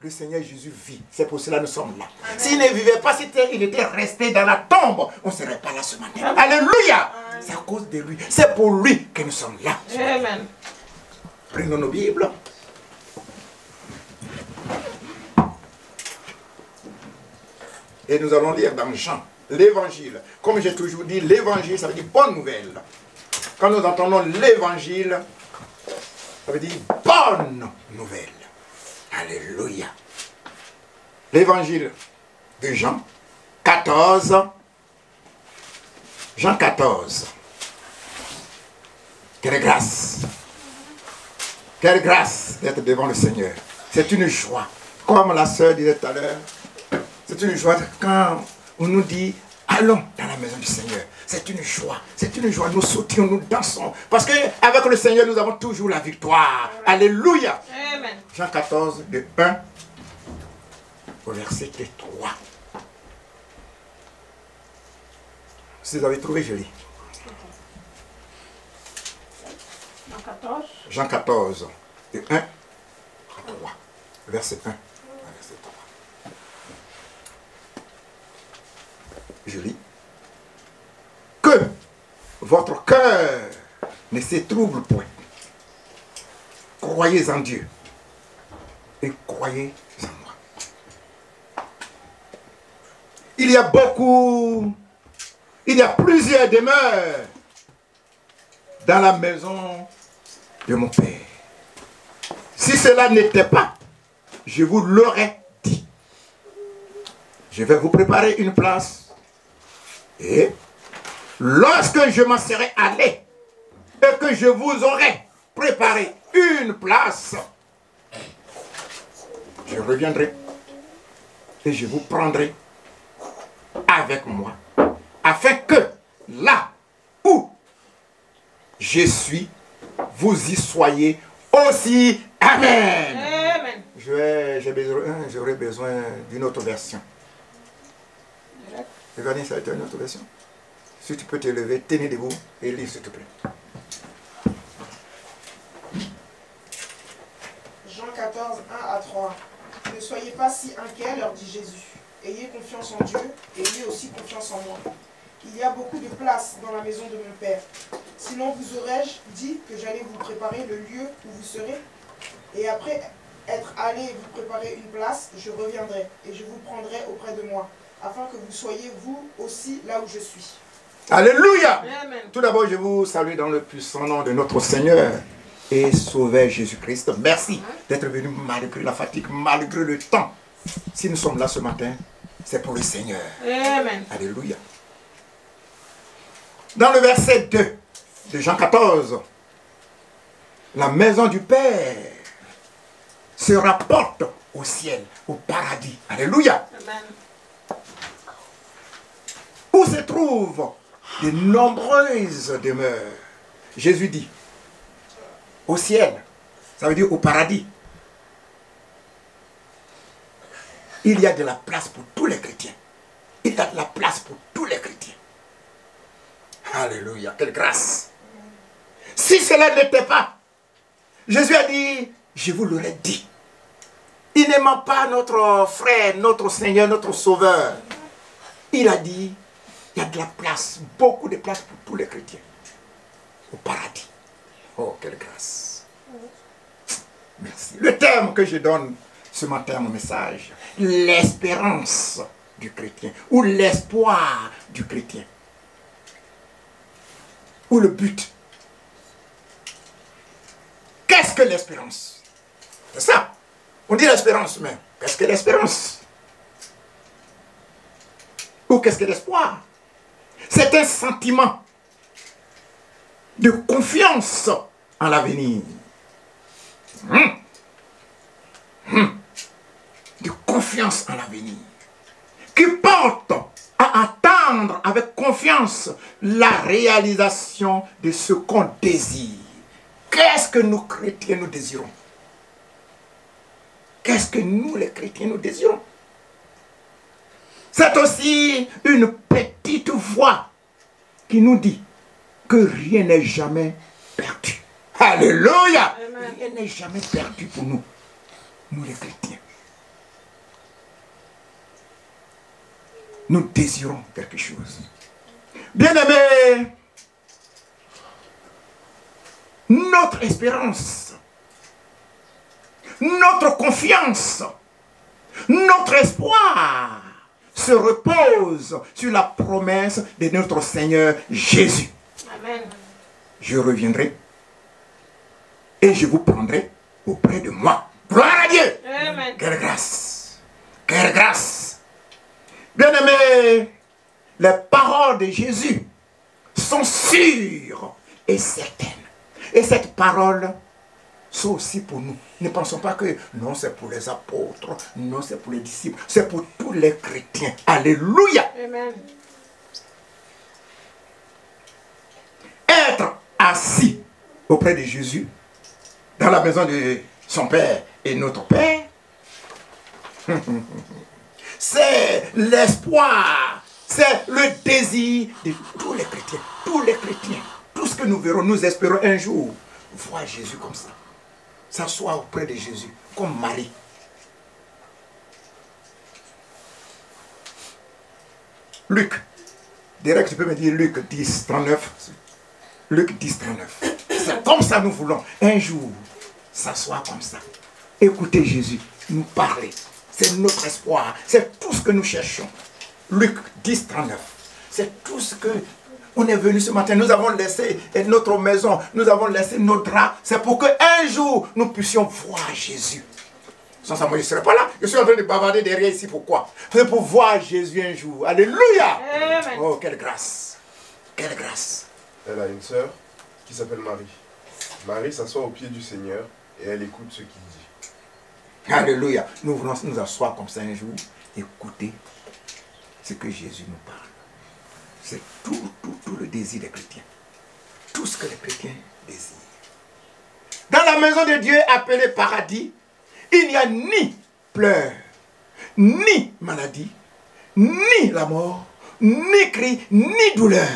le Seigneur Jésus vit. C'est pour cela que nous sommes là. S'il ne vivait pas, il était resté dans la tombe, on ne serait pas là ce matin. Alléluia. C'est à cause de lui. C'est pour lui que nous sommes là. Amen. Prenons nos Bibles. Et nous allons lire dans Jean, l'évangile. Comme j'ai toujours dit, l'évangile, ça veut dire bonne nouvelle. Quand nous entendons l'évangile, ça veut dire bonne nouvelle. Alléluia. L'évangile de Jean 14. Jean 14. Quelle grâce. Quelle grâce d'être devant le Seigneur. C'est une joie. Comme la sœur disait tout à l'heure, c'est une joie quand on nous dit allons dans la maison du Seigneur. C'est une joie. C'est une joie. Nous sautons, nous dansons. Parce qu'avec le Seigneur, nous avons toujours la victoire. Alléluia. Amen. Jean 14, de 1 au verset 3. Si vous avez trouvé, je lis. Jean 14. Jean 14, de 1 à 3. Verset 1 à verset 3. Je lis. Que votre cœur ne se trouble point. Croyez en Dieu et croyez en moi. Il y a plusieurs demeures dans la maison de mon Père. Si cela n'était pas, je vous l'aurais dit. Je vais vous préparer une place. Et lorsque je m'en serai allé et que je vous aurai préparé une place, je reviendrai et je vous prendrai avec moi, afin que là où je suis, vous y soyez aussi. Amen. Amen. J'aurais besoin d'une autre version. Regardez, ça a été une autre version. Si tu peux te lever, tenez debout et lire s'il te plaît. Jean 14, 1 à 3. Ne soyez pas si inquiets, leur dit Jésus. Ayez confiance en Dieu et ayez aussi confiance en moi. Il y a beaucoup de place dans la maison de mon Père. Sinon vous aurais-je dit que j'allais vous préparer le lieu où vous serez? Et après être allé vous préparer une place, je reviendrai et je vous prendrai auprès de moi, afin que vous soyez vous aussi là où je suis. Alléluia. Amen. Tout d'abord, je vous salue dans le puissant nom de notre Seigneur et Sauveur Jésus-Christ. Merci d'être venu malgré la fatigue, malgré le temps. Si nous sommes là ce matin, c'est pour le Seigneur. Amen. Alléluia. Dans le verset 2 de Jean 14, la maison du Père se rapporte au ciel, au paradis. Alléluia. Amen. Où se trouvent de nombreuses demeures. Jésus dit, au ciel, ça veut dire au paradis. Il y a de la place pour tous les chrétiens. Il y a de la place pour tous les chrétiens. Alléluia, quelle grâce. Si cela n'était pas, Jésus a dit, je vous l'aurais dit. Il n'aimant pas notre frère, notre Seigneur, notre Sauveur. Il a dit, il y a de la place, beaucoup de place pour tous les chrétiens. Au paradis. Oh, quelle grâce. Merci. Le terme que je donne ce matin à mon message, l'espérance du chrétien, ou l'espoir du chrétien, ou le but. Qu'est-ce que l'espérance? C'est ça. On dit l'espérance, mais qu'est-ce que l'espérance? Ou qu'est-ce que l'espoir? C'est un sentiment de confiance en l'avenir. De confiance en l'avenir. Qui porte à attendre avec confiance la réalisation de ce qu'on désire. Qu'est-ce que nous chrétiens nous désirons? Qu'est-ce que nous les chrétiens nous désirons? C'est aussi une petite voix qui nous dit que rien n'est jamais perdu. Alléluia! Amen. Rien n'est jamais perdu pour nous, nous les chrétiens. nous désirons quelque chose. Bien-aimés, notre espérance, notre confiance, notre espoir se repose sur la promesse de notre Seigneur Jésus. Amen. Je reviendrai et je vous prendrai auprès de moi. Gloire à Dieu. Amen. Quelle grâce. Quelle grâce. Bien-aimés, les paroles de Jésus sont sûres et certaines. Et cette parole, c'est aussi pour nous. Ne pensons pas que non, c'est pour les apôtres, non, c'est pour les disciples, c'est pour tous les chrétiens. Alléluia. Amen. Être assis auprès de Jésus, dans la maison de son Père et notre Père, c'est l'espoir, c'est le désir de tous les chrétiens. Tous les chrétiens, tout ce que nous verrons, nous espérons un jour voir Jésus comme ça. S'asseoir auprès de Jésus, comme Marie. Luc, direct, tu peux me dire Luc 10, 39. Luc 10, 39. C'est comme ça nous voulons un jour s'asseoir comme ça. Écouter Jésus nous parler. C'est notre espoir. C'est tout ce que nous cherchons. Luc 10, 39. C'est tout ce que on est venu ce matin. Nous avons laissé notre maison. Nous avons laissé nos draps. C'est pour qu'un jour nous puissions voir Jésus. Sans ça, moi je ne serais pas là. Je suis en train de bavarder derrière ici. Pourquoi? C'est pour voir Jésus un jour. Alléluia. Amen. Oh, quelle grâce. Quelle grâce. Elle a une sœur qui s'appelle Marie. Marie s'assoit au pied du Seigneur et elle écoute ce qu'il dit. Alléluia. Nous voulons nous asseoir comme ça un jour, écouter ce que Jésus nous parle. C'est tout le désir des chrétiens. Tout ce que les chrétiens désirent. Dans la maison de Dieu appelée paradis, il n'y a ni pleurs, ni maladie, ni la mort, ni cri, ni douleur.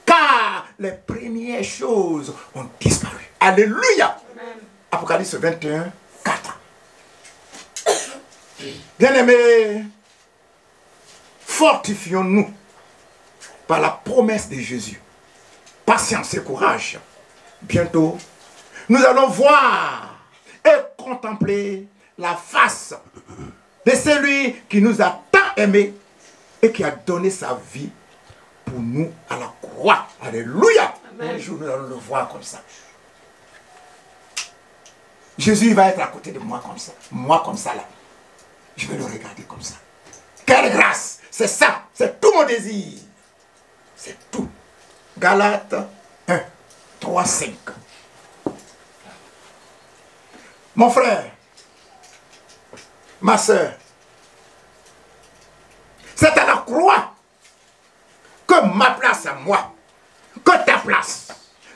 Car les premières choses ont disparu. Alléluia. Amen. Apocalypse 21, 4. Bien-aimés, fortifions-nous par la promesse de Jésus. Patience et courage. Bientôt, nous allons voir et contempler la face de celui qui nous a tant aimés et qui a donné sa vie pour nous à la croix. Alléluia. Amen. Un jour, nous allons le voir comme ça. Jésus va être à côté de moi comme ça. Moi comme ça là. Je vais le regarder comme ça. Quelle grâce. C'est ça. C'est tout mon désir. C'est tout. Galates 1, 3, 5. Mon frère, ma soeur, c'est à la croix que ma place à moi, que ta place,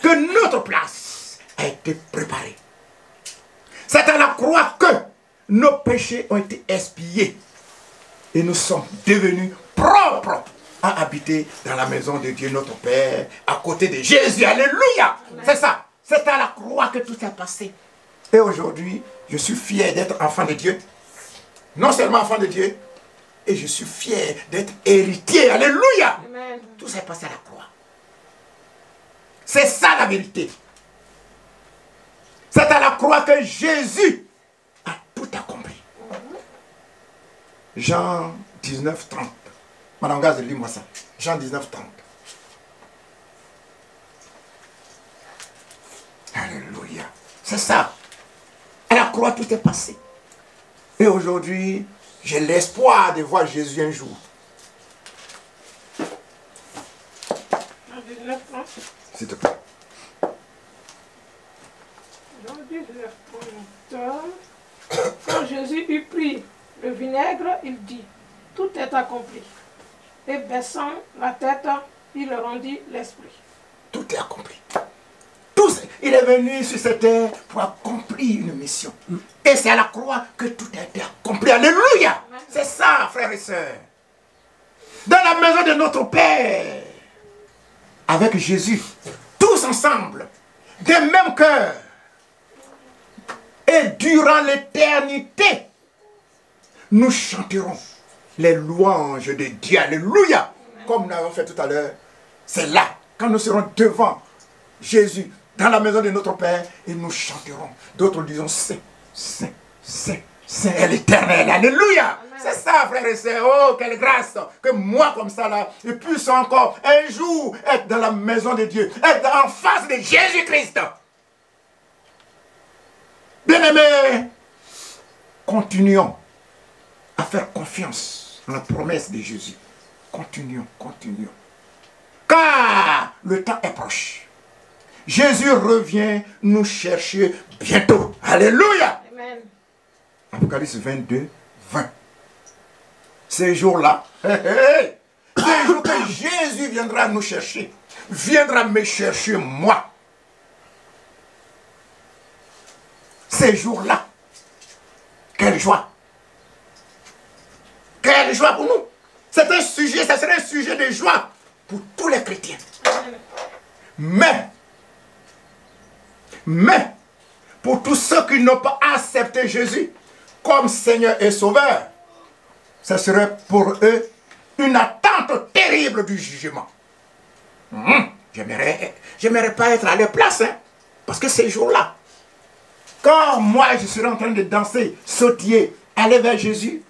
que notre place a été préparée. C'est à la croix que nos péchés ont été expiés et nous sommes devenus propres à habiter dans la maison de Dieu notre Père, à côté de Jésus. Alléluia. C'est ça. C'est à la croix que tout a passé. Et aujourd'hui, je suis fier d'être enfant de Dieu. Non seulement enfant de Dieu, et je suis fier d'être héritier. Alléluia. Amen. Tout ça est passé à la croix. C'est ça la vérité. C'est à la croix que Jésus a tout accompli. Jean 19, 30. Madame Gaz, lis-moi ça. Jean 19, 30. Alléluia. C'est ça. À la croix, tout est passé. Et aujourd'hui, j'ai l'espoir de voir Jésus un jour. Jean 19, 30. S'il te plaît. Jean 19, 30. Quand Jésus eut pris le vinaigre, il dit, tout est accompli. Et baissant la tête, il rendit l'esprit. Tout est accompli. Il est venu sur cette terre pour accomplir une mission. Et c'est à la croix que tout a été accompli. Alléluia. C'est ça, frères et sœurs. Dans la maison de notre Père, avec Jésus, tous ensemble, des mêmes cœurs. Et durant l'éternité, nous chanterons les louanges de Dieu. Alléluia. Comme nous l'avons fait tout à l'heure, c'est là, quand nous serons devant Jésus, dans la maison de notre Père, et nous chanterons. D'autres disons, Saint, Saint, Saint, Saint est l'Éternel. Alléluia. C'est ça, frères et sœurs. Oh, quelle grâce que moi, comme ça, là, je puisse encore un jour être dans la maison de Dieu, être en face de Jésus-Christ. Bien-aimés, continuons à faire confiance à la promesse de Jésus. Continuons, continuons. Car le temps est proche. Jésus revient nous chercher bientôt. Alléluia. Amen. Apocalypse 22, 20. Ces jours-là, ces jours que Jésus viendra nous chercher, viendra me chercher moi. Ces jours-là, quelle joie. Quelle joie pour nous. C'est un sujet, ça serait un sujet de joie pour tous les chrétiens. Mais, pour tous ceux qui n'ont pas accepté Jésus comme Seigneur et Sauveur, ce serait pour eux une attente terrible du jugement. J'aimerais pas être à leur place, hein, parce que ces jours-là, quand moi je serai en train de danser, sautiller, aller vers Jésus,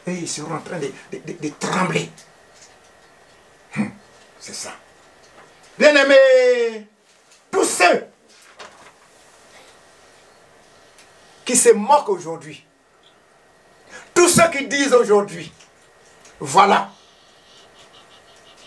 et ils seront en train de trembler. C'est ça. Bien-aimés, tous ceux qui se moquent aujourd'hui, tous ceux qui disent aujourd'hui, voilà,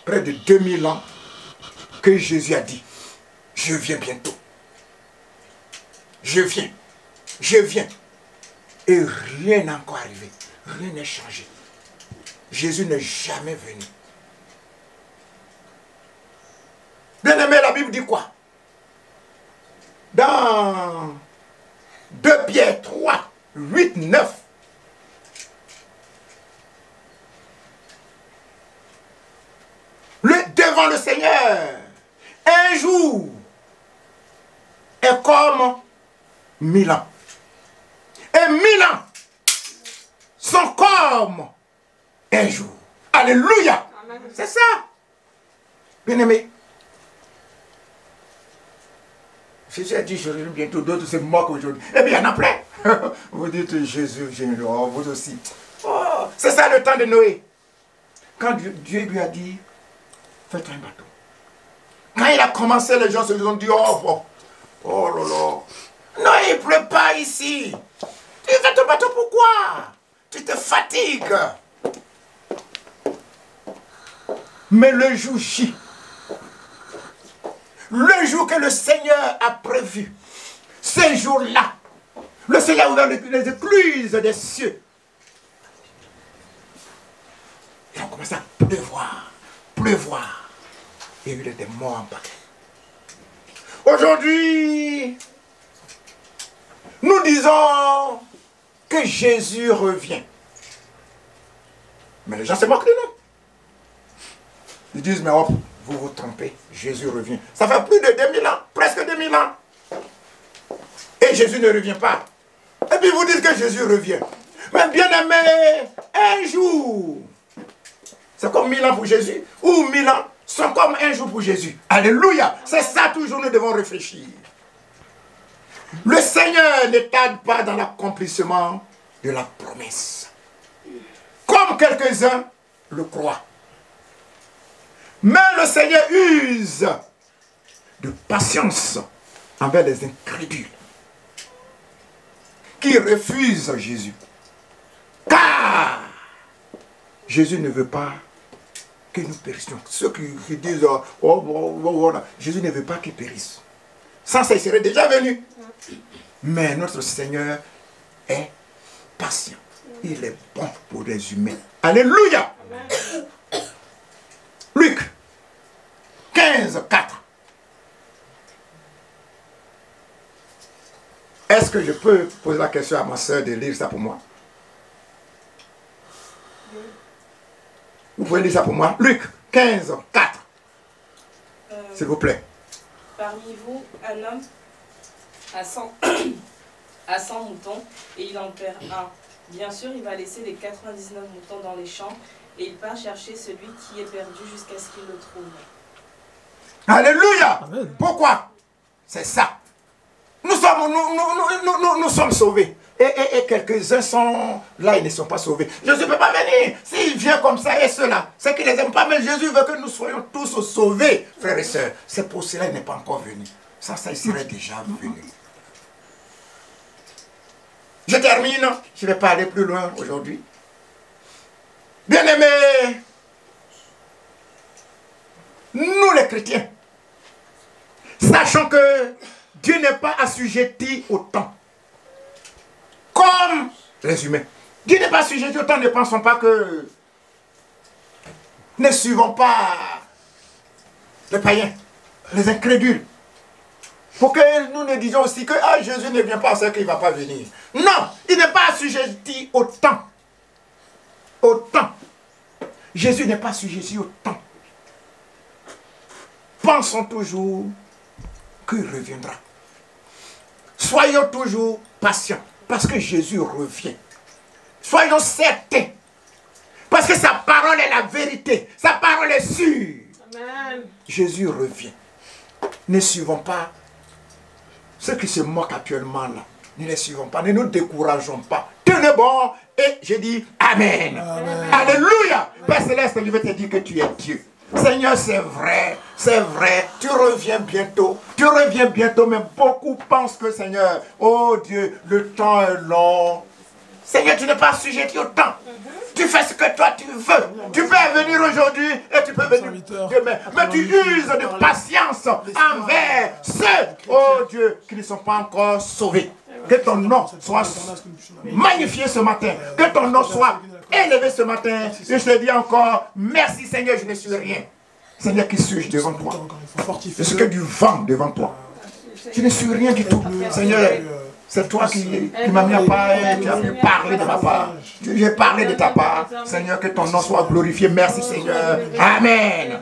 près de 2000 ans que Jésus a dit, je viens bientôt. Je viens. Et rien n'a encore arrivé. Rien n'est changé. Jésus n'est jamais venu. Bien-aimé, la Bible dit quoi? Dans 2 Pierre 3, 8, 9. Devant le Seigneur, un jour est comme 1000 ans. Et 1000 ans sont comme un jour. Alléluia. C'est ça. Bien-aimé. Jésus a dit, je reviens bientôt, d'autres se moquent aujourd'hui. Eh bien, il y en a plein. Vous dites, Jésus, oh, vous aussi. Oh, c'est ça le temps de Noé. Quand Dieu lui a dit, faites un bateau. Quand il a commencé, les gens se sont dit, oh là là. Non, il ne pleut pas ici. Tu fais ton bateau pourquoi? Tu te fatigues. Mais le jour J, le jour que le Seigneur a prévu, ce jour-là, le Seigneur a ouvert les écluses des cieux. Il a commencé à pleuvoir. Et il était mort en paquet. Aujourd'hui, nous disons que Jésus revient. Mais les gens se moquent de nous. Ils disent, mais hop, vous vous trompez, Jésus revient. Ça fait plus de 2000 ans, presque 2000 ans. Et Jésus ne revient pas. Et puis vous dites que Jésus revient. Mais bien aimé, un jour, c'est comme 1000 ans pour Jésus, ou 1000 ans sont comme un jour pour Jésus. Alléluia. C'est ça toujours nous devons réfléchir. Le Seigneur ne tarde pas dans l'accomplissement de la promesse. Comme quelques-uns le croient. Mais le Seigneur use de patience envers les incrédules qui refusent Jésus. Car Jésus ne veut pas que nous périssions. Ceux qui disent, Jésus ne veut pas qu'ils périssent. Sans ça, il serait déjà venu. Mais notre Seigneur est patient. Il est bon pour les humains. Alléluia. Luc 15, 4. Est-ce que je peux poser la question à ma soeur de lire ça pour moi? Vous pouvez lire ça pour moi? Luc 15, 4. S'il vous plaît. Parmi vous, un homme a 100 moutons et il en perd un. Bien sûr, il va laisser les 99 moutons dans les champs et il part chercher celui qui est perdu jusqu'à ce qu'il le trouve. Alléluia. Amen. Pourquoi? C'est ça. Nous sommes sauvés. Et quelques-uns sont là, ils ne sont pas sauvés. Jésus ne peut pas venir. S'il vient comme ça et cela, c'est qu'il ne les aime pas. Mais Jésus veut que nous soyons tous sauvés, frères et sœurs. C'est pour cela qu'il n'est pas encore venu. Ça, il serait déjà venu. Je termine. Je ne vais pas aller plus loin aujourd'hui. Bien-aimés, nous les chrétiens, sachant que Dieu n'est pas assujetti au temps. Comme les humains. Dieu n'est pas assujetti au temps, ne pensons pas que... Ne suivons pas les païens, les incrédules. Pour que nous ne disions aussi que ah, Jésus ne vient pas, c'est qu'il ne va pas venir. Non, il n'est pas assujetti au temps. Au temps. Jésus n'est pas assujetti au temps. Pensons toujours qu'il reviendra. Soyons toujours patients, parce que Jésus revient. Soyons certains, parce que sa parole est la vérité. Sa parole est sûre. Amen. Jésus revient. Ne suivons pas ceux qui se moquent actuellement là. Ne les suivons pas, ne nous décourageons pas. Tenez bon et je dis Amen. Amen. Alléluia. Père Céleste, je vais te dire que tu es Dieu. Seigneur, c'est vrai, tu reviens bientôt, mais beaucoup pensent que Seigneur, oh Dieu, le temps est long. Seigneur, tu n'es pas assujetti au temps. Tu fais ce que toi tu veux. Tu peux venir aujourd'hui et tu peux venir demain. Mais tu uses de patience envers ceux, oh Dieu, qui ne sont pas encore sauvés. Que ton nom soit magnifié ce matin. Que ton nom soit élevé ce matin. Et je te dis encore, merci Seigneur, je ne suis rien. Seigneur, qui suis-je devant toi? Je suis que du vent devant toi. Je ne suis rien du tout. Seigneur, c'est toi qui m'as mis à part et tu as parlé de ma part. J'ai parlé de ta part. Seigneur, que ton nom soit glorifié. Merci Seigneur. Amen.